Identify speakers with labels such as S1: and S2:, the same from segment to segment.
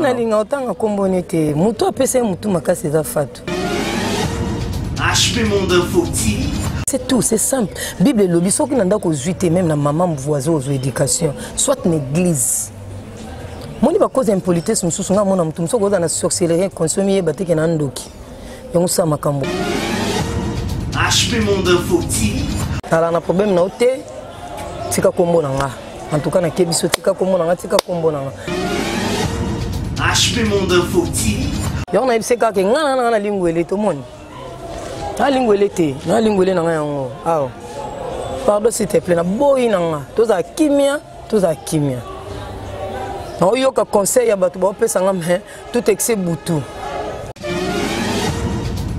S1: na linga otanga kombone te mutu apesa mutu makasi za fatu
S2: HP Monde Info TV.
S1: C'est tout, c'est simple. Bible et lobby, soit qui n'a pas zuité même la maman voisin aux éducation, soit une église. Moi, il y a cause d'impolitesse, je suis mon homme, tout ça, dans la sorcellerie, consommer, battre qui n'a ndoki. Et on s'en macambo.
S2: HP Monde Info TV.
S1: Alors, on a problème na oté, tika kombo nanga. En tout cas, na kebiso tika kombo nanga, tika kombo nanga.
S2: HP Monde Info TV.
S1: Et on a essayé que ngana na lingua ele tout le monde. Na lingua ele te, na lingua ele nanga yango. Ah. Pardon s'il te plaît, na boyi nanga. Toza kimia, toza kimia. Na oyoka conseil ya batu ba pesa ngam tout excès boutou.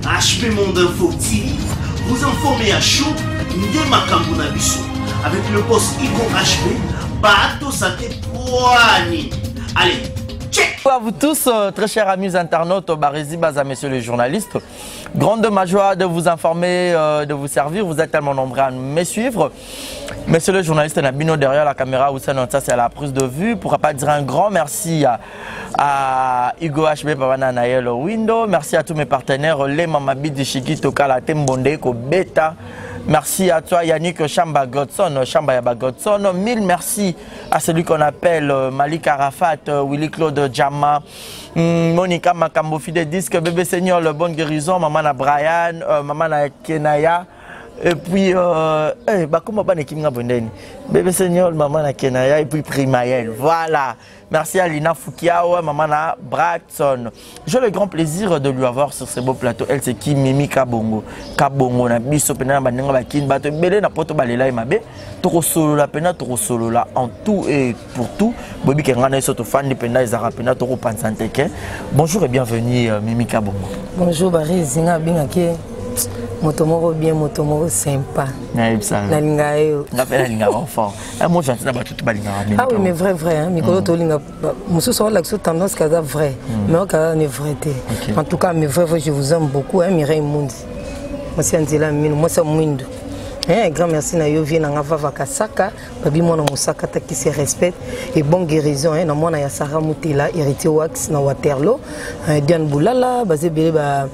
S2: HP Monde Info TV. Vous informez à chaud, Ndé Makambo na biso. Avec le boss Igo HP, Bato Santé Poani. Allez, check!
S3: Bonjour à vous tous, très chers amis internautes, Barési Baza, messieurs les journalistes. Grande de ma joie de vous informer, de vous servir. Vous êtes tellement nombreux à me suivre. Messieurs les journalistes, Nabino derrière la caméra, ça c'est à la prise de vue. Pourquoi pas dire un grand merci à Hugo HB Pavana Naël Window. Merci à tous mes partenaires, les Mamabid de Chiki Tokala Tembonde Ko Beta. Merci à toi Yannick Chamba Godson, Chamba Yaba Godson. Mille merci à celui qu'on appelle Malik Arafat, Willy Claude Djama, Monica Makambo Fide Disque, Bébé Seigneur, le bon guérison, Maman na Brian, Maman na Kenaya. Et puis, comment pas Bébé Seigneur, Maman na Kenaya, et puis Primaël. Voilà. Merci à Lina Foukiawa, Maman na Braxton. J'ai le grand plaisir de lui avoir sur ce beau plateau. Elle, c'est qui Mimi Kabongo. Kabongo, na biso pena bandenga bakin bato belé na poto balela e mabe. Toko solo la pena, toko solo la en tout et pour tout. Bobi Kengana soto fan de pena ezara pena toko pansanteke. Bonjour et bienvenue Mimi Kabongo.
S1: Bonjour Barry Zinga Bingake. Motomoro bien, motomoro sympa.
S3: Nalinga yo. Napela linga enfant. Moi j'entends na batu balinga.
S1: Ah oui mais vrai hein. Mikolo to linga musu so la tendance kaza vrai. Mais kaza ne vrai té. En tout cas mais vrai je vous aime beaucoup hein Mireille Mundi. Moi c'est Angela Mino, moi c'est Mwindo. Un grand merci na yo vie na ngava kasaka, babi mona musaka ta qui se respecte et bon guérison hein na mona ya Sarah Mutela héritier wax na Waterloo, Diane Boulala, basé belé ba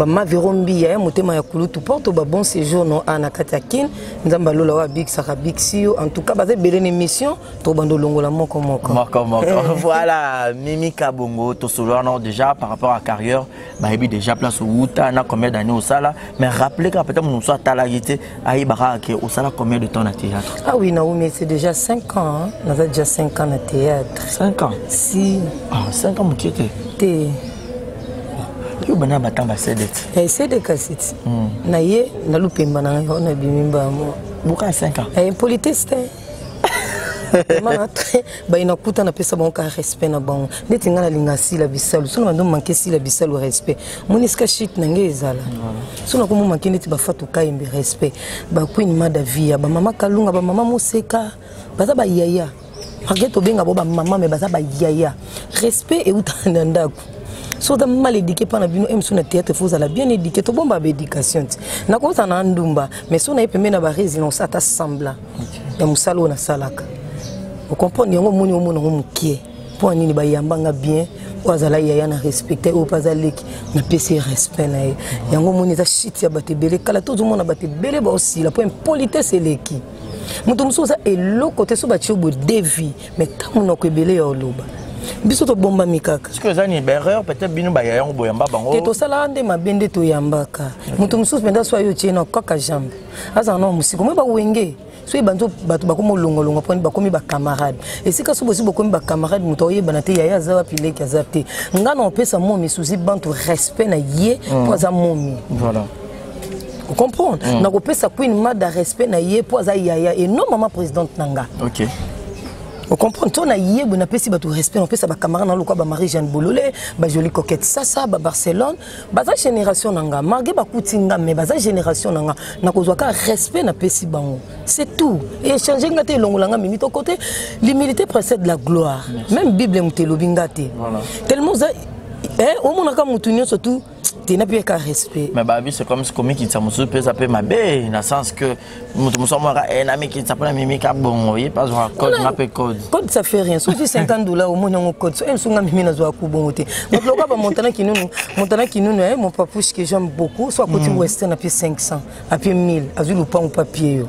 S1: ma virombi ya motema ya kulutu porte ba bon séjour no ana katakin nzamba lola wa big saka big sio en tout cas basé belé une émission to bando longola moko.
S3: Voilà Mimi Kabongo to solo non déjà par rapport à carrière ba ebi déjà place au Wuta na combien d'années au sala mais rappelez que peut-être nous soit talagité aïe baraka au sala combien de temps na théâtre.
S1: Ah oui na mais c'est déjà 5 ans hein. On a déjà 5 ans na théâtre.
S3: 5 ans.
S1: Si.
S3: Ah 5 ans mokete.
S1: Té.
S3: Yo bana batamba sedet.
S1: C'est des cassettes. Na ye na lupemba na on a bimimba mo.
S3: Buka 5 ans.
S1: Politesse. Ba inakuta na pesa bon ka respect na bon. Neti ngana linga si la bisalu. Sona ndo manke si la bisalu respect. Moniska shit na ngezala. Sona ko mo manke neti ba fatu kaimbe respect. Ba queen mada via ba mama kalunga ba mama moseka. Baza ba yaya. Margeto benga bo ba mama me baza ba yaya. Respect et utanda ndako. So da mal éduqué par la bino aime sur le théâtre faut la bien éduqué to bomba éducation na ko na ndumba mais so na epembe na ba résilience ata sembla ya musalo na salaka vous comprenez ngo moni ngo mukie pour nini ba yambanga bien wazala ya na respecter au pazaleki na pesi respect na yango moni za shit ya batebele kala tout le monde batebele ba aussi la point politesse eleki mutu musoza elo côté so ba tiobo devi mais tamu na ko ebele ya oloba biso to bomba mikaka
S3: est-ce que ça ni erreur peut-être bino ba yango boyamba bango
S1: te to sala ande mabende to yambaka mutu mususu penda so ayo tiena kaka jambe asa no musiko mo ba wenge so ibanzo batu bakomo longo poni bakomi ba camarade et si ka so bosi bakomi ba camarade mutu oyebana te yaya za wapile ki azapte ngana opesa momi suzi bantu respect na ye po za momi
S3: voilà.
S1: Vous comprenez? Na kopesa queen mada respect na ye po za yaya et non maman présidente nanga.
S3: OK.
S1: Vous comprenez? On a hier, on a pris tout respect, on peut savoir camarade dans le quoi, Marie-Jeanne Boulolé, jolie coquette Sasa, Barcelone, baza génération nanga, margué bakutinga, mais baza génération nanga, na kozwaka respect na pesi bango. C'est tout. Et changer ngate longolanga mimi to côté, l'humilité précède la gloire. Même Bible mutelo bingate. Voilà. Tellement ça au monaka mutunyo surtout tu n'as plus qu'à respect.
S3: Mais bah, c'est comme ce qui s'amuse, ça peut m'aber, dans le sens que nous sommes un ami qui s'appelle Mimi Kabongo, il passe un code, on appelle code.
S1: Code, ça fait rien. Sauf $50 au moins, on code. Elle sont Mimi na zoa kubongote. Donc le gars Montana qui nous, mon papouche que j'aime beaucoup, soit côté western à puis 500, à puis 1000, à vu le pain au papier.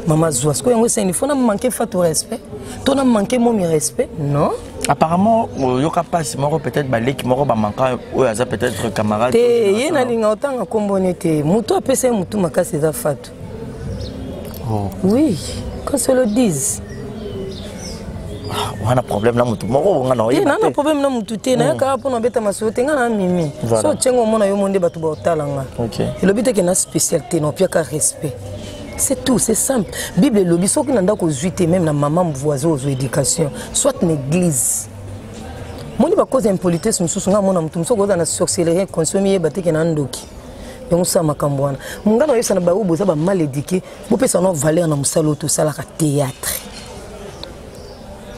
S1: Maman zoa. Ce qu'on c'est il faut manquer fato respect. Toi n'a manqué mon respect, non?
S3: Apparemment, il y a peut-être balé qui m'aura manqué ou il y a peut-être camarade.
S1: Il y a une autant à combonner. Moutou a pesé moutou ma casse des fatou. Oui, quand se le disent.
S3: On a un problème là, moutou. On a
S1: un problème là, moutou. On a un problème là, moutou. On a un mimi. So tiens au monde a eu monde batu baotalanga. Et le but est qu'il y a une spécialité, non plus qu'un respect. C'est tout, c'est simple. Bible et le biso qui n'a pas que même la maman voisin aux éducation, soit une église. Moi, je ne cause impolitesse, je suis en sorcellerie, consommer, battre qui n'andoki. Donc ça m'a cambouana. Mon gars, il y a un baou, il mal éduqué. Vous pouvez savoir valeur dans le salon, tout ça, la théâtre.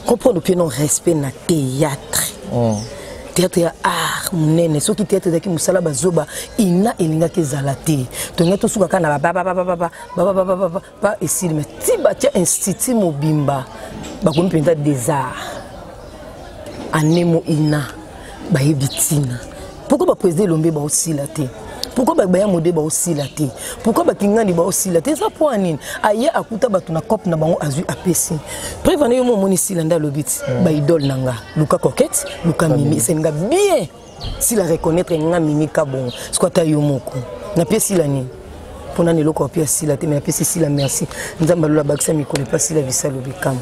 S1: Comprendre que non respect na théâtre. Théâtre ya art munene soki théâtre daki musala bazoba ina elinga kezalate to ngato suka kana ba ici mais tiba tia institut mobimba ba ko mpenda des arts anemo ina ba yebitina pourquoi ba président lombe ba aussi la té pourquoi ba ya modé ba aussi la té pourquoi ba kingani ba aussi la té ça pour anine aya akuta batu na cop na bango azu apesi prévenez yo mo monisi landa lobit ba idole nanga luka coquette luka mimi senga bien si la reconnaître nga mimi kabon squata yo moko na piesi la ni pona ne loko piesi la té mais na piesi si la merci nzamba lola bakisa mi connaît pas si la visa lobikam.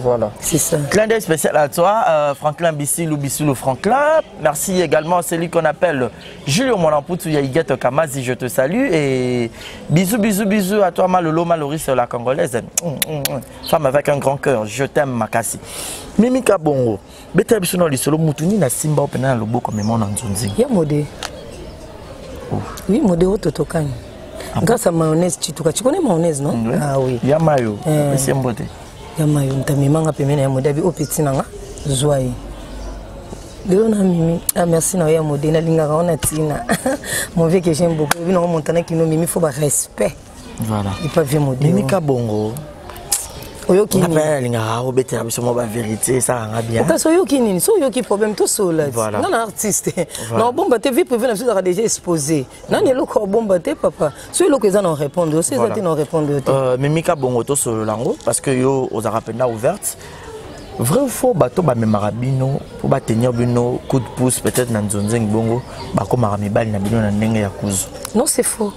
S3: Voilà.
S1: C'est ça.
S3: Clin d'œil spécial à toi, Franklin Bissilou Franklin. Merci également à celui qu'on appelle Julio Molamputu Yaïguette Kamazi, je te salue. Et bisous à toi, Malolo Maloris, la Congolaise. Femme avec un grand cœur, je t'aime, Makasi. Mimi Kabongo, Beta Bissono Lisolo Moutuni, na Simba Opena Lobo comme mon Anzonzi.
S1: Il y a modé. Oui, modé au Totokani. Grâce à mayonnaise, tu connais mayonnaise, non? Ah oui.
S3: Il y a mayo, c'est un beauté.
S1: Yamayo ntamimanga pemene ya modabi opeti nanga joie lelo na mimi merci na ya modé na linga ona tina mon vieux que j'aime beaucoup bino montana kino mimi faut ba respect
S3: voilà
S1: il pas vieux modé
S3: Mimi Kabongo
S1: oyoki
S3: ni na linga obeti na biso mo ba vérité ça nga bien
S1: parce que oyoki ni so yoki problème to so là non artiste non bomba te vie privée na biso déjà exposé non ne loko bomba te papa so loko ils en répondre aussi ça te non répondre
S3: Mimi Kabongo to so lango parce que yo aux arapena ouverte vrai ou faux bateau ba memarabino pour ba tenir bino coup de pouce peut-être na nzonzeng bongo ba ko marami bali na bino na ndenge ya kuzu.
S1: Non c'est faux,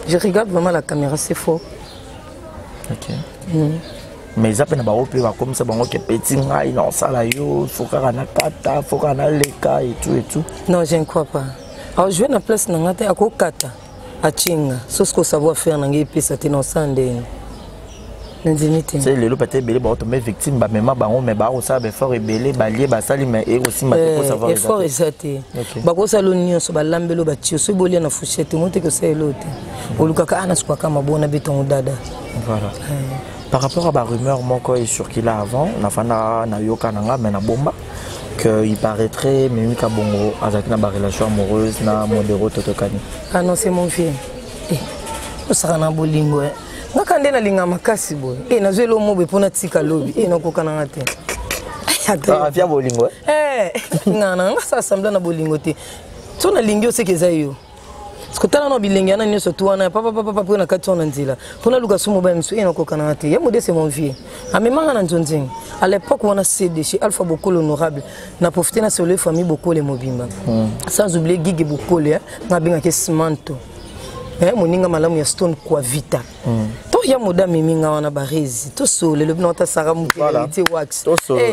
S1: je regarde vraiment la caméra, c'est faux.
S3: OK. Mais ils appellent comme ça, bon, que petit non, ça là, yo, faut qu'on a kata, faut qu'on a leka et tout.
S1: Non, je ne crois pas. Alors, je vais dans la place, dans la kata, à Chinga, ce que savoir faire dans les pays, ça t'est non sans des.
S3: C'est le peut être belé, bah, on met victime, bah, même bah, on met bah, on s'abe fort et belé, bah, lié, bah, ça, mais et aussi, bah, faut savoir.
S1: Effort et ça t'est. Bah, quoi ça l'onion, ça bah, l'ambelo, bah, tu sais, bolé na fouchette, monte que c'est l'autre. Ou le caca, anas quoi, comme un bon habitant dada.
S3: Voilà. Par rapport à la rumeur, mon corps est sûr qu'il a avant, on a fait na yoka nanga, mais na bomba, qu'il paraîtrait Mimi Kabongo a une relation amoureuse na modéro Totokani.
S1: Ah non, c'est mon vieux. On sera na bolingo. Nga kande na linga makasi boy. Na zelo mobe pona tika lobi. Na koka na ngate.
S3: Ah, via bolingo.
S1: Nga sa sembla na bolingo te. So na lingio se ke zayo. Skotana no bilengi ana nyoso tuana papa pour na katona nzila. Pona luka sumo ba miso na koka na ngate. Ya modé c'est mon vieux. Amemanga na nzonzing. À l'époque on a cédé chez Alpha Bokolo honorable. Na profité na solo famille Bokolo Mobimba. Sans oublier Gigi Bokolo nga binga ke Smanto. Moninga malamu ya stone kwa vita. To ya moda miminga wana barezi. To sole le binota sara mukelite wax.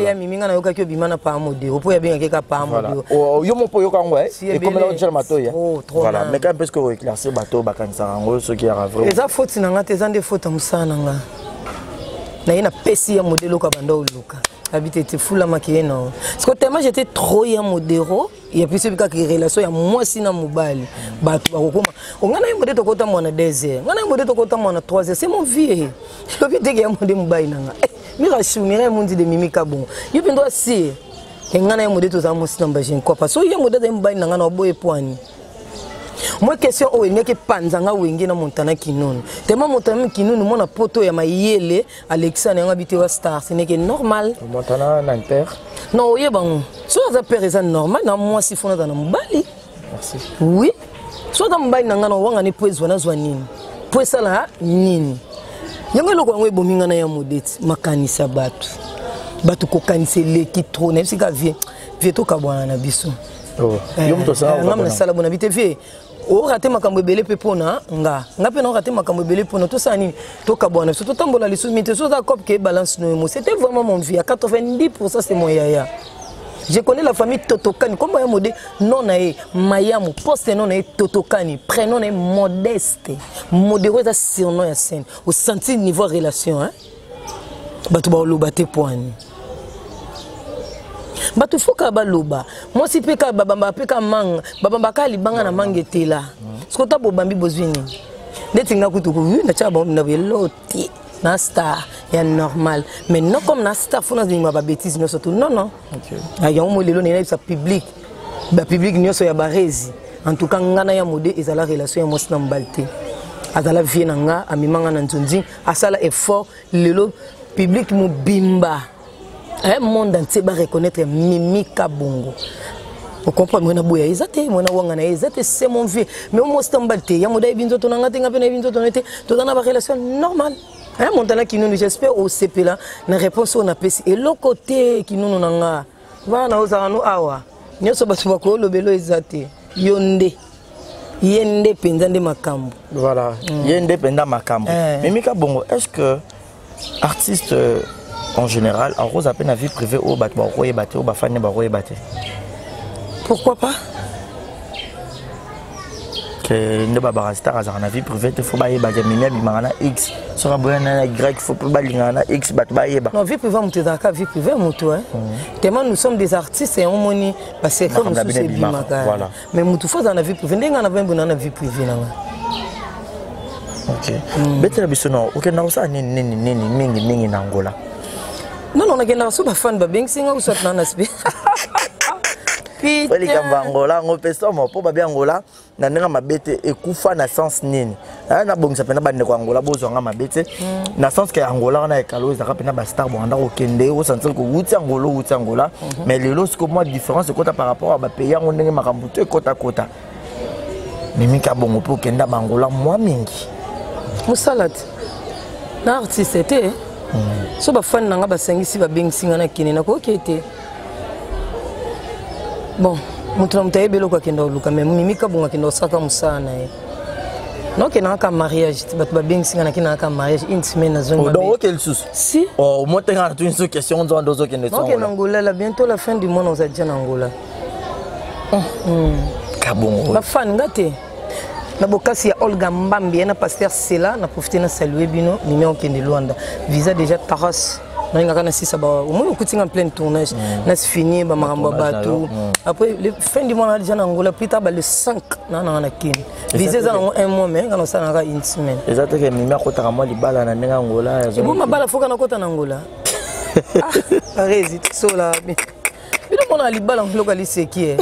S1: Ya miminga na yoka kyo bimana pa mode. Opo ya binga keka pa mode.
S3: Yo mo po yoka ngwe. Et comme la onjela mato ya.
S1: Voilà,
S3: mais quand est-ce que vous éclaircir bateau bakanisa ngo ce qui est vrai.
S1: Les fautes na ngate zande fautes musana nga. Na ina pesi ya modelo ka banda oluka. Habité te fula makieno. Parce que tellement j'étais trop ya modéro, il y a plus de relation ya moi sina mobile. Ba tu bakoma. Ongana yo modé to kota mwana 2h. Ngana yo modé to kota mwana 3h. C'est mon vieux. Je peux dire que ya modé mobile nanga. Mira shumira mundi de Mimi Kabongo. Yo pendo si. Ngana yo modé to za mo sina mba je quoi parce que ya modé de mobile nanga na boye poani. Moi question o ngeke panzanga wenge na Montana Kinunu. Tellement Montana Kinunu mona poto ya mayele Alexandre ngabité wa star, ce n'est que normal.
S3: Montana Nanter.
S1: Non, yebang. Soit za père est normal na moi si fona na mbali.
S3: Merci.
S1: Oui. Soit dans mbali na ngana wanga ni poezwa na zwa nini. Poesa la nini. Yango loko ngwe bominga na ya modeti makanisa batu. Batu ko kanise leki trop na sika vie. Vie to kabwana na biso.
S3: Oh. Yom to sa.
S1: Ngam na sala bona bite vie. O raté makambo ebele pe pona nga pe na raté makambo ebele pona to sa nini to kabwana so to tambola lisu mite so za cop que balance no emo. C'était vraiment mon vie à 90% c'est mon yaya. Je connais la famille Totokani. Comment il y a modé non nae Mayamu poste non nae Totokani prénom est Modeste. Modéré ça surnom ya scène. Au senti niveau relation hein. Batu ba lobate poani. Batu foka ba loba. Moi si peka babamba peka mang babamba ka libanga na mangetela. Skota bo bambi bozwini. Netinga kutuku na cha ba na veloti. Na star ya normal mais non comme na star faut na ma bêtise non surtout non OK aya mo lelo na sa public ba public nyonso ya barezi en tout cas ngana ya modé ezala relation ya mos na mbalte azala vie na nga amimanga na nzonzi asala effort lelo public mo bimba un monde entier ba reconnaître Mimi Kabongo. Vous comprenez, moi na boya ezate moi na wanga na ezate c'est mon vie mais mo stambalte ya modé binzo to na ngate ngape na binzo to nete to na ba relation normale. Hein, Montana Kinunu, j'espère au CP là, la réponse on a payé. Et l'autre côté Kinunu nanga, va na ozano awa. Nyoso batu bako lobelo ezate. Yonde. Yende pendande makambo.
S3: Voilà. Yende pendande makambo. Mimi Kabongo, est-ce que artiste en général, en rose à peine la vie privée au bat ba roye baté au ba fane ba roye baté?
S1: Pourquoi pas?
S3: Ne ba barasta azar na vie privée te faut ba yeba jamimia bimana X sera boyana Y faut pas balingana X bat ba yeba.
S1: Non vie privée mutu zaka vie privée mutu hein. Tellement nous sommes des artistes et on moni parce que comme nous c'est bimaka. Voilà. Mais mutu faut dans la vie privée ndenga na vembo na vie privée na.
S3: OK. Betela bisono OK na usa nini mingi na Angola.
S1: Non on a gena so ba fan ba bengsinga usat na nasbe.
S3: Poli kamba Angola ngopeso mo po ba bi Angola na ndinga mabete ekufa na sens nini na bongisa pena bande ko Angola bozwanga mabete na sens que Angola na ekalo ezaka pena ba star bonda ko kende ko sentir ko wuti Angola mais lelo ce que moi différence c'est quoi par rapport à ba pays ngo ndenge makambo te kota Mimi Kabongo po kenda Angola moi mingi
S1: musalat na artiste était so ba fan nanga ba sengisi ba bengsinga na kini na ko kete bon mutu mutaye belo kwa kenda uluka mais Mimi Kabongo kenda osaka musana non que na ka mariage batu ba bengsinga na kina ka mariage une semaine na zone.
S3: Donc quel souci
S1: si
S3: oh moi tenga na une question on doit dozo kende
S1: so na Angola là bientôt la fin du mois on va dire en Angola.
S3: Kabongo
S1: ba fan ngate na bokasi ya Olga Mbambi na pasteur Sela na profiter na saluer bino numéro kende Luanda visa déjà Taras na ngaka na sisa ba au moins okutinga en plein tournage na fini ba maramba bateau après le fin du mois on a déjà en Angola plus tard le 5 na kin visa za un mois mais quand on ça na une semaine
S3: exact que Mimi akota moi libala na ndenge Angola
S1: et bon mabala foka na kota na Angola ah résiste sola mais on a libala ngloka liseki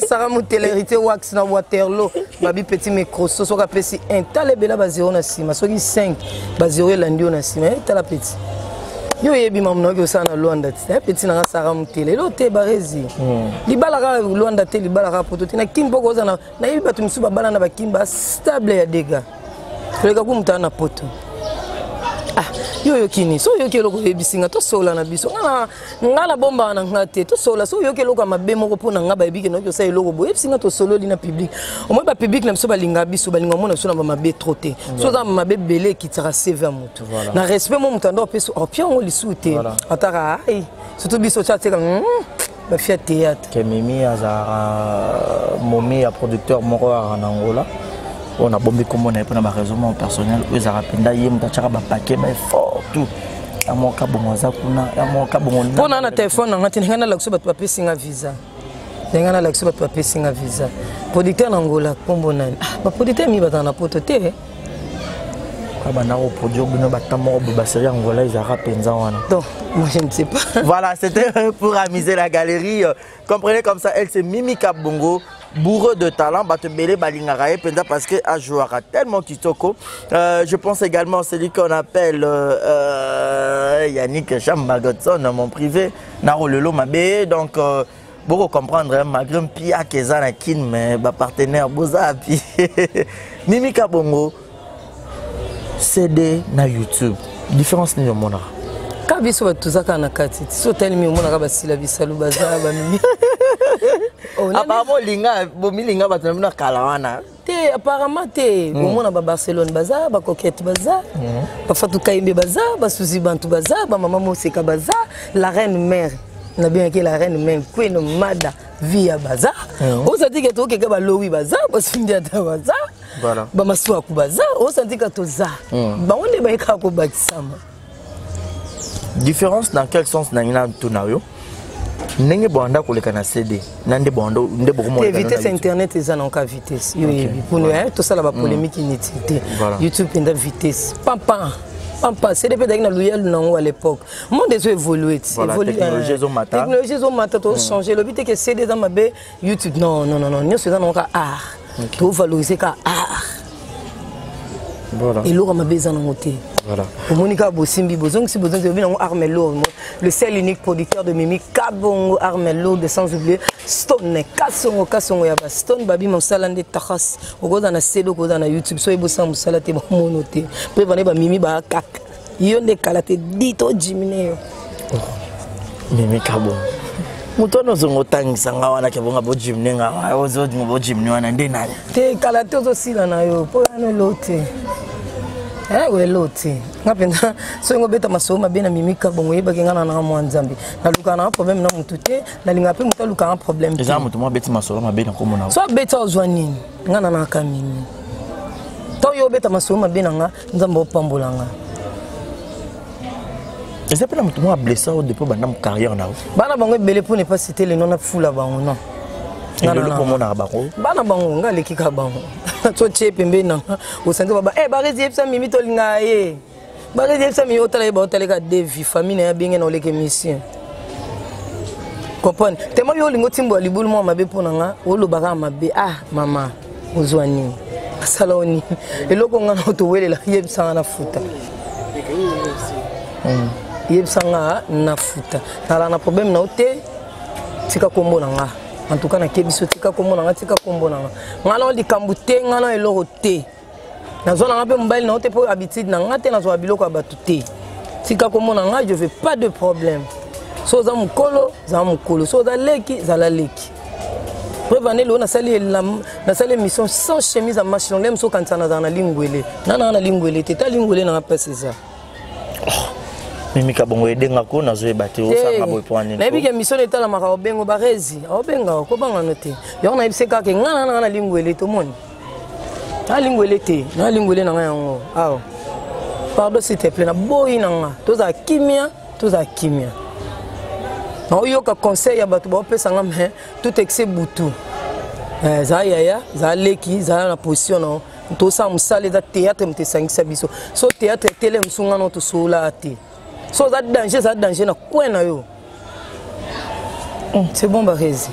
S1: Sarah Moutelérité wax na Waterloo babi petit micro so ka pesi un talebela ba 0 na sima soki 5 ba 0 landio na sima tala petit yo yebi mamno ko sana Luanda ti petit na Sarah Moutelé lo te barezi libala ka Luanda te libala ka poto tina kimbo ko zana na yebi batu msuba bala na bakimba stable ya dega koleka kumta na poto yo kini so yo kelo ko ebisinga to sola na biso ngala bomba na ngate to sola so yo kelo ko mabemo ko pona ngaba ebike no ko sa eloko bo ebisinga to solo lina public au moins ba public na biso balinga biso balinga mona so na mabe troté so za mabe belé qui tira CV mutu na respect mo mutando peso opia ngo lisute ataka ai surtout biso tchateka ba fia théâtre
S3: que Mimi azara momi a producteur moko en Angola. On a bombé comme on a pris ma raison personnel. Ils ont rappelé yem tachara ba paquet mais fort tout. À mon cas bon zakuna, à mon cas bon.
S1: On a un téléphone, on a tingana la kuba papier singa visa. Tingana la kuba papier singa visa. Producteur Angola kombo nani. Ba producteur mi batana potote.
S3: Abana au produire bino batamo ba série Angola ils ont rappelé wana.
S1: Donc moi je ne sais pas.
S3: Voilà, c'était pour amuser la galerie. Comprenez comme ça, elle c'est Mimi Kabongo. bourreux de talent, bato belé balingarae parce que a joué tellement kitoko. Je pense également à celui qu'on appelle Yannick Chambagodson, mon privé, Narolelo Mabé. Donc beaucoup comprendre malgré Pia Kezana Kin mais ba partenaire Boza puis Mimi Kabongo CD na YouTube. Différence ni mona.
S1: Kabiso batuzaka na kati. So telemi mona ka basila bisalu baza ba Mimi.
S3: Apparemment linga bomi linga batamina kalawana.
S1: Te apparemment te bomona ba Barcelone baza ba Coquette baza ba Fatou Kaimbe baza ba Suzy Bantu baza ba Maman Moseka baza la reine mère na bien que la reine mère Queen Mada via baza on senti que to ke ba Lowi baza ba Sundia ta baza
S3: voilà
S1: ba Maswa ku baza on senti que to za ba on ba ka ko bakisama.
S3: Différence dans quel sens na ina tunayo? Nenge boanda koleka na CD nande bondo nde bokomo
S1: la vitesse internet eza na ka vitesse yo yebi pour nous tout ça la ba polémique inutile YouTube penda vitesse papa CD peut na loyal non à l'époque monde est évolué technologie zo mata to changer le but que CD dans ma be YouTube non nous c'est dans ka art to valoriser ka art voilà et l'or ma be za na moté. Voilà. Monica Bosimbi Bozong, si Bozong devient Armelo, le seul unique producteur de Mimi Kabongo Armelo, de sans oublier Stone, Kassongo Yaba Stone, Babi Monsalande Taras, au go dans la CD, au go dans la YouTube, so Ebossam Salate Monoté, prévenez Mimi Bakak, Yonde Kalate, Dito Jimine.
S3: Mimi Kabongo. Mutono zongo tangisanga wana kebonga bo jimne nga, ozo bo jimne wana ndena. Te
S1: Kalate zo sila na yo, po ano lote. Ouais l'autre ngapenda so ngobeta masoma bena Mimi Kabongo yeba ngana na mwa nzambe na luka na problème na mutute na linga pe muta luka un problème
S3: déjà mutu mo beti masoma bena ko mona
S1: so beta ozwanini ngana na kamini to yo beta masoma bena nga nzambe opambolanga
S3: eza pena mutu mo blessé au depuis bana carrière na
S1: bana bango belé pour ne pas citer les noms na fula bango non
S3: ngana ko mona bango
S1: bana bango ngaleki ka bango to chepe mbena o sente baba barezi epsa Mimi to linga ye barezi epsa mi otala ba otala ka devi famille ya binge na oleke mission comprendre tema yo lingo timbo libulu mo mabe pona nga olo baka mabe mama ozwani saloni eloko ngana to welela yepsa na futa yepsa nga na futa tala na problème na ote tika kombo na nga. En tout cas, na kebiso tika kombo na tika kombo na ngana oli kambute ngana eloko te na zona ngape mobile na ote po habitude na ngate na zo biloko ya batu te tika kombo na nga je veux pas de problème so za mukolo so za leki za la leki prévaner lo na sali mission sans chemise à marche long so quand ça na lingwele na lingwele te ta lingwele na pa c'est ça.
S3: Mimi Kabongo edenga ko na zo ebate o sanga boy point
S1: na bika mission etala maka obengo barezi obenga ko banga note yo na ibiseka ke ngana na lingwele to moni na lingwele te na lingwele na yango awo pardon s'il te plaît na boyi na nga toza kimia na oyo ka conseil ya batu ba pesa nga me tout excès butu za yaya za leki za na position no to sa musale za théâtre mtesangisa biso so théâtre tele msunga no to sola te. So that danger na kwena yo. C'est bon barezi.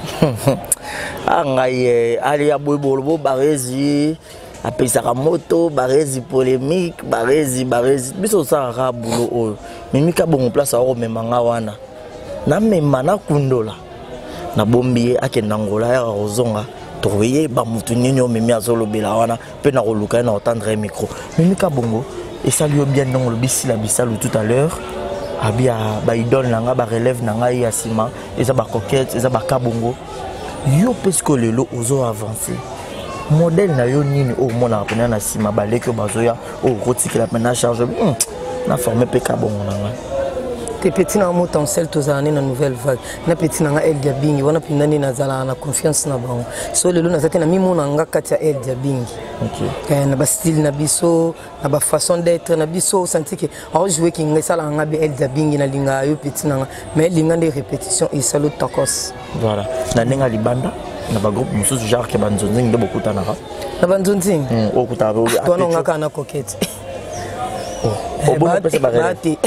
S3: Angaye ali ya boybolo barezi apesaka moto barezi polémique barezi biso sa ka bulo oyo. Mimi Kabongo place a memanga wana. Na mema na kundola. Na bombiye akenda ngola ya ozonga. Trouver ba mutu nyonyo memi azolobela wana pe na koluka na entendre micro. Mimi Kabongo et salut bien dans le bisila bisalu tout à l'heure. Abia ba idole nanga ba relève nanga ya sima eza ba Coquette eza ba Kabongo yo pesco lelo ozo avancer modèle na yo nini o mona pena na sima ba leki bazoya o rotiki la pena charge na former pe Kabongo nanga
S1: te petit na motancel tozana na nouvelle vague na petit nanga El Diabingi wana pindani na zala na confiance na bango so lelo na zate na mimo nanga kati ya El Diabingi okay na ba style na biso na ba façon d'être na biso senti que on jouer ki ngesala nga be El Diabingi na linga yo petit nanga mais linga de répétition et salut takos
S3: voilà na ninga libanda na ba groupe mususu genre ke banzonzi nde bokutana ka
S1: na banzonzi
S3: okutaba o
S1: to nonga kana Coquette
S3: Bati.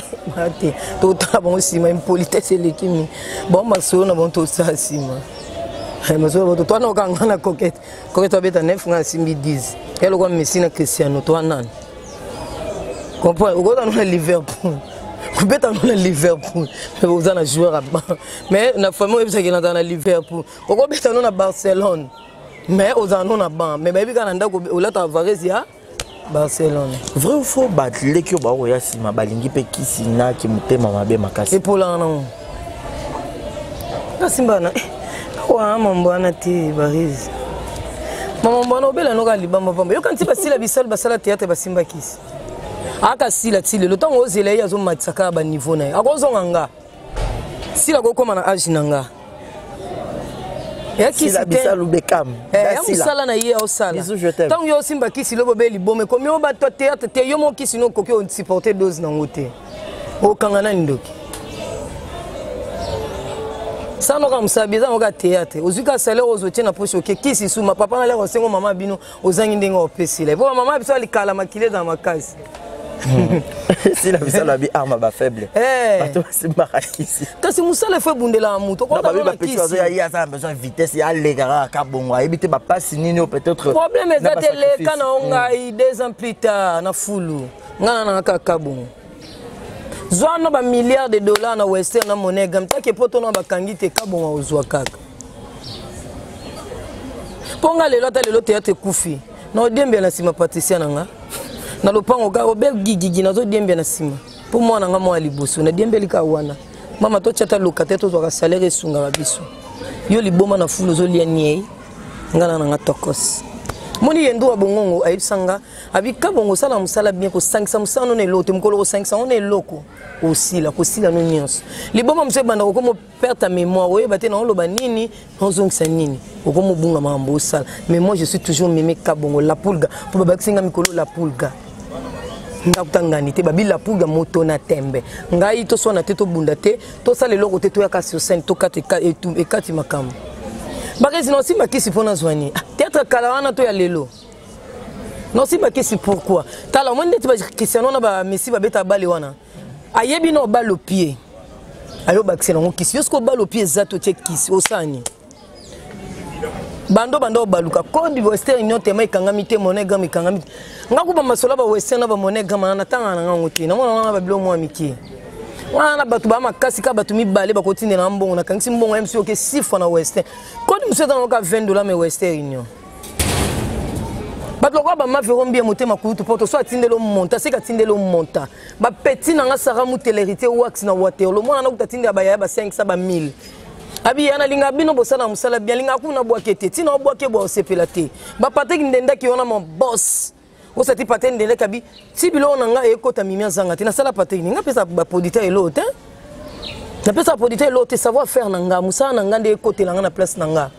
S1: Tout le monde aussi, impolitesse et l'équipe. Bon, ma soeur, on a tout ça aussi. Mais toi, non, quand on a coquette, coquette, tu as 9 ans, 10. Elle a Messina Cristiano, toi, non. Comprends, on a Liverpool. On a Liverpool. Mais vous avez un joueur à bas. Mais la famille, vous avez un Liverpool. On a Barcelone. Mais vous avez un bas. Mais quand on a Varese, Barcelone.
S3: Vrai ou faux, l'équipe de Sima Balingi Pekisina qui m'a mamabe makasi.
S1: Et pour l'an. Simbana. Wa mambana ti Baris. Mambana obela no kalibamba pamba. Yo kanti basila bisal basala théâtre basimba kisi. Aka sila tile le temps ozela ya zo matsaka ba niveau na. Akozonga nga. Sila ko koma na age nanga. Ya kisi
S3: bisal ubekam.
S1: Ya musala na ye osala. Tant yo simba kisi lo bobeli bome komi o ba to théâtre te yo mo kisi no koki on supporter dose na ngote. O kangana ndoki. Ça nous comme ça bizarre on a théâtre ozuka salaire aux autres na poche que qui si sous ma papa na l'air osengo maman bino ozangi ndengo opesile bon maman biso alikala makile dans ma case
S3: si la biso la bi arme ba faible bato c'est marakisi
S1: kasi musala fait bundela muto ko
S3: ba ba petit ya ça besoin vitesse ya legara ka bongo ebite ba passe nini peut-être
S1: problème ezate le kana onga 2 ans plus tard na fulu ngana na ka bongo Zwana ba milliards de dollars na Western na monnaie gamta ke poto na bakangi te kabonga ozwa kaka. Ponga lelo ta lelo théâtre kufi. Na odembe na sima patricia nanga. Na lopango ga obe gigigi na zo dembe na sima. Po mwana nga mwa liboso na dembe lika wana. Mama to chata lokate to ka salaire sunga ba biso. Yo liboma na fulu zo lia niei. Ngana nga tokos. Moni yendo abongongo ayisanga abika bongo sala musala bien ko 500 musano ne lote mukolo 500 on est loko osila ko sila no nyonso liboma mse banda ko mo perdre ta mémoire oye bate na loba nini nozongisa nini ko mo bunga mambo osala mais moi je suis toujours mémé kabongo la pulga po babakisinga mikolo la pulga ndakutangani te babi la pulga moto na tembe ngai to so na te to bunda te to sala loko te to ya kasi scène to kate et kati makam Bakesi non si makisi pona zwani. Théâtre kalawana to ya lelo. Non si makisi pourquoi? Tala mo ndeti ba Cristiano na ba Messi ba beta bale wana. Ayebi no ba le pied. Ayo bakisi no kisi. Yosko ba le pied zato che kisi osani. Bando baluka kodi western nyote mai kangamite monega mikangamite. Ngakuba masola ba western na ba monega mana tanga na ngote. Na mona ba bilo mo amiki. Wana batu ba makasi ka batu mibale ba kotinde na mbongo na kangisi mbongo MC OK 6 fois na Western. Kodi museta na ka $20 me Western union. Batu ko ba maverombi motema kutu poto so atindelo monta seka tindelo monta. Ba petit na nga sara mu telerité wax na Waterloo. Mwana na kutatinde ba ya ba 500 ba 1000. Abi yana linga bino bosana musala bien linga kuna bwakete tina bwake bo sepelate. Ba pateki ndenda ki ona mon boss. Osa ti patene de kabi si bilo nanga ekota mimia zanga tina sala patene nga pesa ba producteur elote na pesa producteur elote savoir faire nanga musa nanga de ekota langa na place nanga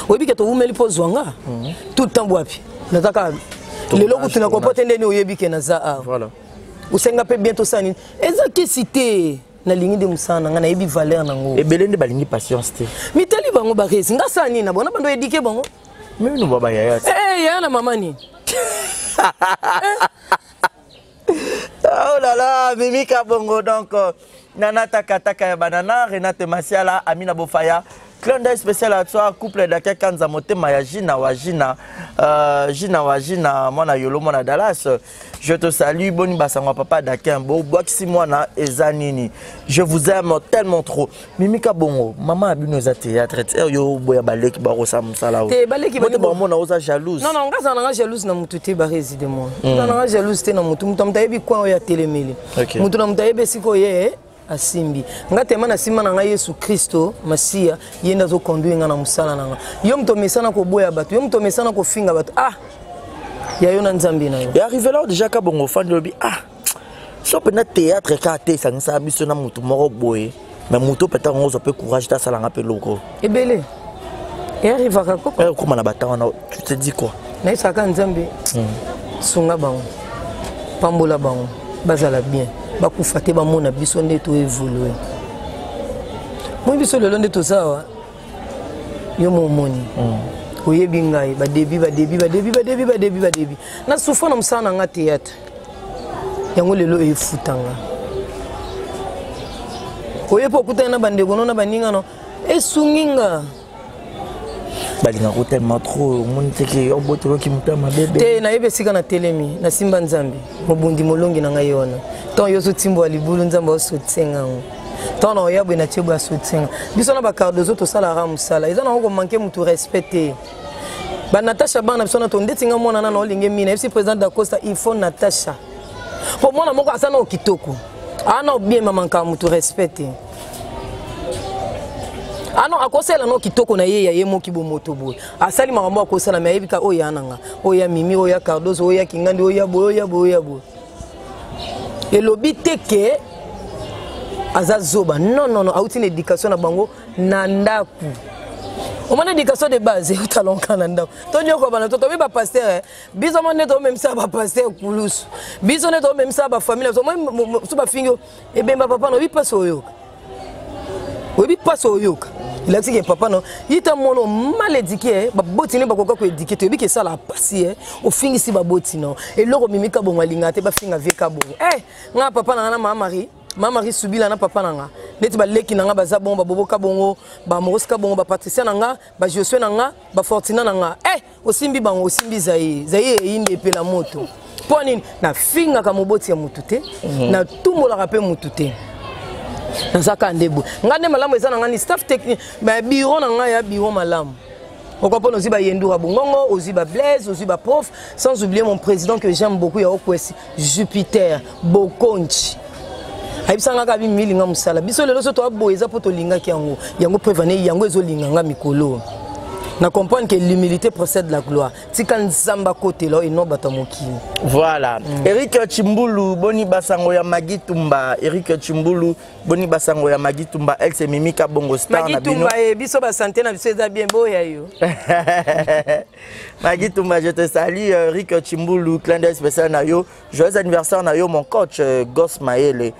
S1: oyebi ke to umeli po zwanga tout temps bwapi nataka lelo kutina ko potende ni oyebi ke na za voilà usenga pe bientôt sani ezaki cité na lingi de musa nanga na yebi valeur nango
S3: ebelende balingi patience te
S1: mitali bango ba resi nga sani na bona bando éduquer bango
S3: même no baba yaya
S1: yana mama ni
S3: oh là là, Mimi Kabongo donc Nana Takataka ya Banana, Renate Masiala, Amina Bofaya. Clin d'œil spécial à toi, couple d'Aka Kanzamote Maya Gina Wajina, Gina Wajina, Mona Yolo Mona Dallas. Je te salue, Boni Basangwa Papa Dakembo, Boxi Mona Ezanini. Je vous aime tellement trop. Mimi Kabongo, maman a bu nos théâtres, yo boya baleki barosa musala.
S1: Te baleki
S3: ba mona oza jalouse.
S1: Non non, ngaza na jalouse na mutu te ba réside moi. Na jalouse te na mutu, mutu mutayebi kwa ya telemeli. Mutu na mutayebi siko ye asimbi ngatema na simba na Yesu Kristo Masia yenda zo conduire nga na musala nanga yo mto mesana ko boya bato yo mto mesana ko finga bato ya yo na nzambi na yo
S3: et arrivé là déjà Kabongo fan lobi so pena théâtre ka te sangisa biso na mutu moko boye mais mutu peut-être on peut courage ta sala ngape loko
S1: ebele et arrive à kako
S3: comment na batana tu te dis quoi
S1: na isaka nzambi sunga bango pambola bango bazala bien bakufa te bamona biso nde to évoluer moi biso lelo nde to sawa yo momoni oyebi ngai ba début na souffre na musana nga théâtre yango lelo efutanga oyepo kutana na bandeko na baninga no esunginga
S3: balinga tellement trop monte que yo botolo ki muta ma bébé
S1: te na yebe sika na telemi na simba nzambe mobundi molongi na ngai yona ton yo so timbo libulu nzamba so tsenga ton na yabo na tshebo so tsenga biso na ba cardozo to sala ra musala eza na ko manquer mutu respecter ba Natasha bana biso na to ndetinga mona na olinge mina FC président da Costa il faut Natasha pour moi na moko asana okitoko ana bien mamanka mutu respecter. Ah non, à cause de la kitoko na ye ya ye moki bo moto boy. Asali makambo a cause la me yebika oya nanga. Oya Mimi, oya Cardozo, oya Kingandi, oya boya. Et lobi teke azazoba. Non, auti une éducation na bango nandaku. On a une éducation de base, au talon kananda. Tonyo ko bana to ba pasteur. Biso mon to même ça ba pasteur kulus. Biso ne to même ça ba famille. So ba fingo e ben ba papa no bi passe oyo. Oui, passe au yoke. Il a dit que papa non, il est mono mal éduqué, ba botine ba koka ko éduqué, tu que ça la passer au fin ici ba botino. Et loro mimika bon alinga te ba finga veka bon. Nga papa na ma mari subi la na papa nanga. Neti ba leki nanga ba za bon ba boboka bongo, ba moroska bongo ba Patricia nanga, ba Josué nanga, ba Fortina nanga. Osimbi bango osimbi zaye inde pe la moto. Poni na finga ka moboti ya mutute, na tumola rape mutute. Nazaka ndebo ngane malamu eza ngani staff technique ba bureau na nga ya bureau malamu okopona oziba yendura bongongo oziba Blaise oziba prof sans oublier mon président que j'aime beaucoup ya okwesi Jupiter Bokonchi ayibisanga ka bi milinga musala biso lelo so to aboyeza poto linga ki yango prévenir yango ezolinga nga mikolo na comprendre que l'humilité procède de la gloire. Tika nzamba côté là et non batamoki.
S3: Voilà. Eric Chimbulu boni basango ya Magitumba. Eric Chimbulu boni basango ya Magitumba. Elle c'est Mimika Bongo Star na bino.
S1: Magitumba biso ba santé na biso eza bien boya yo.
S3: Magitumba, je te salue Eric Chimbulu, clin d'œil spécial na yo. Joyeux anniversaire na yo mon coach Goss Maele.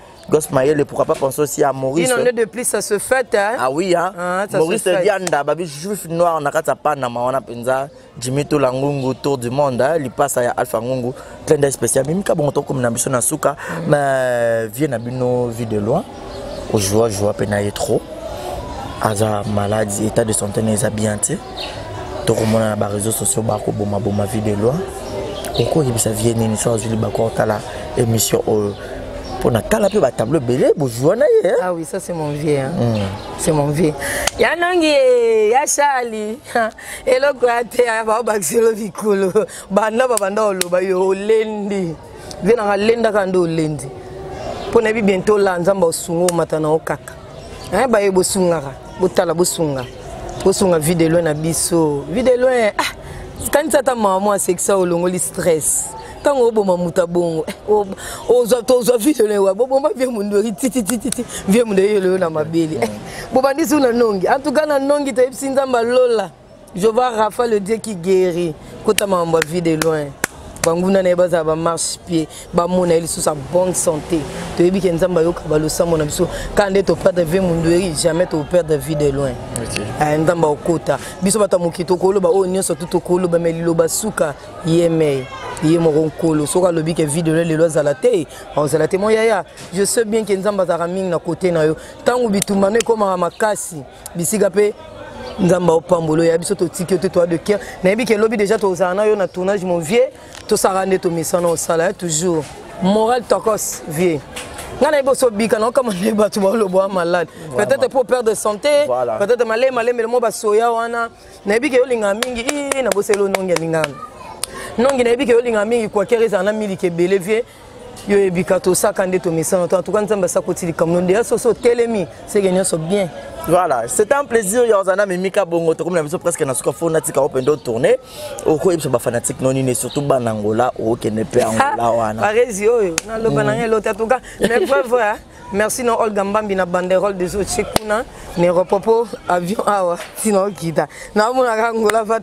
S3: Pourquoi pas penser aussi à Maurice.
S1: Il en est de plus, ça se fait. Hein?
S3: Ah oui, hein? Maurice Dianda, babi juif noir, on a qu'à pas na mawana penza, Jimmy Tolangungu, tour du monde, il passe à Alpha Ngungu, plein de spécial. Même quand on comme n'ambition na souka, mais vient à bino vie de loin, au joie penaille trop, aza maladie, état de santé n'est bien tu. Tout le monde a les réseaux sociaux, bako boma vie de loin. Pourquoi il ça vient une chose, il bako la émission pour Natala peu tableau belé bonjour na ye.
S1: Ah oui, ça c'est mon vieux hein. C'est mon vieux. Ya nangi ya shali. Eloko ate ya ba bakiselo vikolo. Banda babanda oloba yo lendi. Vena lenda kando lendi. Pona bi bientôt la nzamba osungo matana okaka. Ba yebo sungaka. Botala bosunga. Bosunga vide loin na biso. Vide loin. Quand ça ta maman sexa olongoli stress. Tant au bon mamuta bongo ozo vite le wa bobo vie mundori titi vie mundori le na mabeli boba ndisu na nongi en tout cas na nongi te sinzamba lola je vois Rafa le Dieu qui guérit kota mamba vie de loin banguna na baza ba marche pied ba mona ili sous sa bonne santé to yebi ke nzamba yoka ba lo samo na biso quand to perdre vie mundori jamais to perdre vie de loin nzamba okota biso bata mukito ko lo ba o nyonso tout ko lo ba melilo ba suka yeme. Il est mon colo, so lobi que vide le lois à la terre, on se la témoin yaya. Je sais bien que nzamba zaraming na côté na yo. Tant ou bitumane comme à makasi, bisigape nzamba opambolo ya biso to tiki toi de cœur. Na bi que lobi déjà to zana yo na tournage mon vieux, to sarane to misana au sala toujours. Moral tokos vieux. Ngana ibo bika na comme ne ba to lo bois malade. Peut-être pour perdre de santé, peut-être malé mais le mo ba soya wana. Na bi que yo linga mingi na boselo nongi linga. Non, il y a des gens qui ont été en Amérique et Bélévier. Il y a des gens qui ont été en tout cas, c'est bien.
S3: Voilà, c'était un plaisir. Il y a des Mimika Bongo, comme la presque dans ce qu'on fait, on a tourné. Au coup, il y a des fanatiques non innés, surtout en Angola, ou qui n'est pas en Angola.
S1: Pareil, en tout cas, mais vrai. Merci non Olga Mbambi na banderole des autres chekuna ne repopo avion awa sinon kita na mona Angola va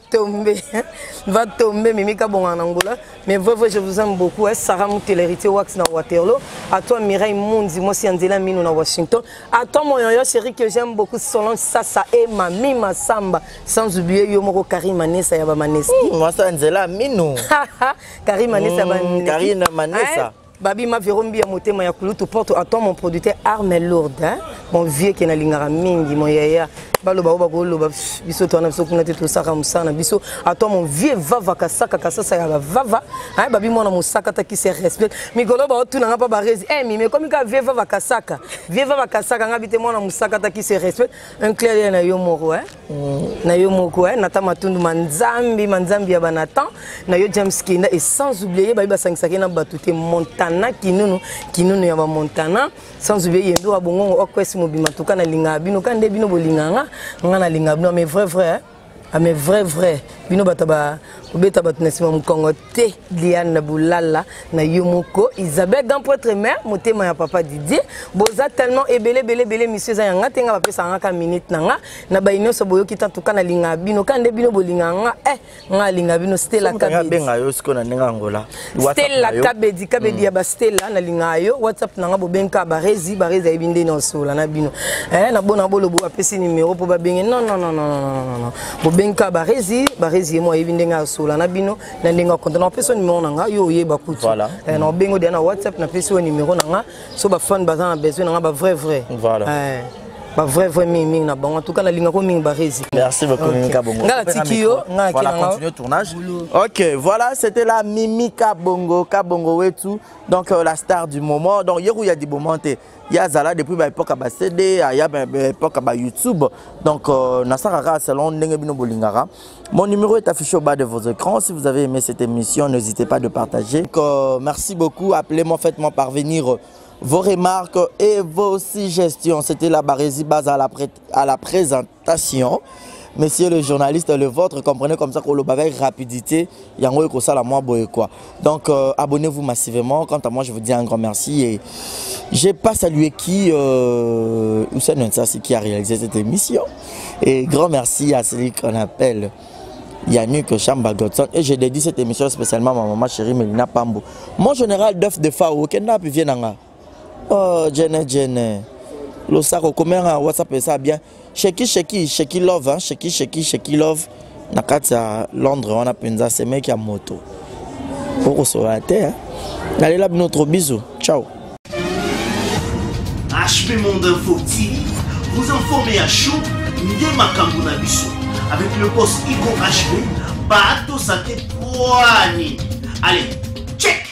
S1: tomber Mimika Bongo en Angola mais vrai je vous aime beaucoup Sarah Moutelérité wax na Waterloo à toi Mireille Mundi moi si Angela Mino na Washington à toi mon yo chéri que j'aime beaucoup Solange Sasa et Mami Masamba sans oublier yo moko Karim Manessa ya ba Maneski
S3: moi ça Angela Mino
S1: Karim Manessa ba
S3: Karina Manessa
S1: Babi ma verombi ya motema ya kulutu porte à toi mon producteur Armel Lourdes mon vieux qui na lingara mingi mon yaya baloba bakoloba biso to na biso kuna te to saka musana biso ato mon vieux vava kasaka kasasa ya vava hein babi mona musaka ta ki se respect mikolo ba otuna nga pa barezi mais comme ka vieux vava kasaka ngabite mona musaka ta ki se respect un clair na yo moko hein na yo moko hein nata matundu manzambi ya banatan na yo James Kinda et sans oublier babi basangisa na batute Montana kinunu ya ba Montana sans oublier yendo abongo okwesi mobima tukana linga bino kande bino bolinganga ngana linga bino mais vrai mais vrai bino bataba obeta batnesima mukongo te Liane Boulala na yomoko Isabelle grand prêtre mère motema ya papa Didier boza tellement ebele monsieur za yanga tenga ba pesa ngaka minute nanga na baino so boyo kita tukana linga bino kande bino bolinganga nga linga bino Stella Kabedi
S3: benga yo sikona nenga ngola
S1: Stella Kabedi ya ba Stella na linga yo WhatsApp nanga bobenka barezi ebinde no sola na bino na bona bolobo apesi numéro po ba benge non bobenka barezi mo ebinde nga sola na bino na ndenga konta na pesa numéro nanga yo yeba kutu na bengo de na WhatsApp na pesa numéro nanga so ba fan bazana besoin nanga ba vrai
S3: voilà
S1: ba vrai mimi na bango en tout cas na linga ko mingi barezi.
S3: Merci beaucoup Mimi Kabongo.
S1: Ngala tikio nga
S3: voilà, continue le tournage. OK, voilà, c'était la Mimi Kabongo wetu. Donc la star du moment. Donc hier où il y a des moments il y a Zala depuis l'époque à CD, il y a l'époque à YouTube. Donc Nassara salon Nengebino Bolingara. Mon numéro est affiché au bas de vos écrans. Si vous avez aimé cette émission, n'hésitez pas de partager. Donc, merci beaucoup. Appelez-moi, faites-moi parvenir vos remarques et vos suggestions. C'était la Barésie base à la présentation. Monsieur le journaliste, le vôtre, comprenez comme ça qu'on le avec rapidité. Donc abonnez-vous massivement. Quant à moi, je vous dis un grand merci. Et je n'ai pas salué qui a réalisé cette émission. Et grand merci à celui qu'on appelle Yannick Chamba Godson. Et je dédie cette émission spécialement à ma maman chérie Melina Pambo. Mon général d'œuf de Fao, Kenda Pivienanga. Oh, Jenny. Le sac au commerce WhatsApp et ça bien. Sheki love, hein. Sheki love. Nakata Londres, on a penza ces mecs à moto. Pour sur la terre. Allez là, notre bisou. Ciao.
S2: HP Monde Info TV, vous informez à chaud, Ndema Kambuna Biso. Avec le poste Ico HP, Bato Sate Poani. Allez, check.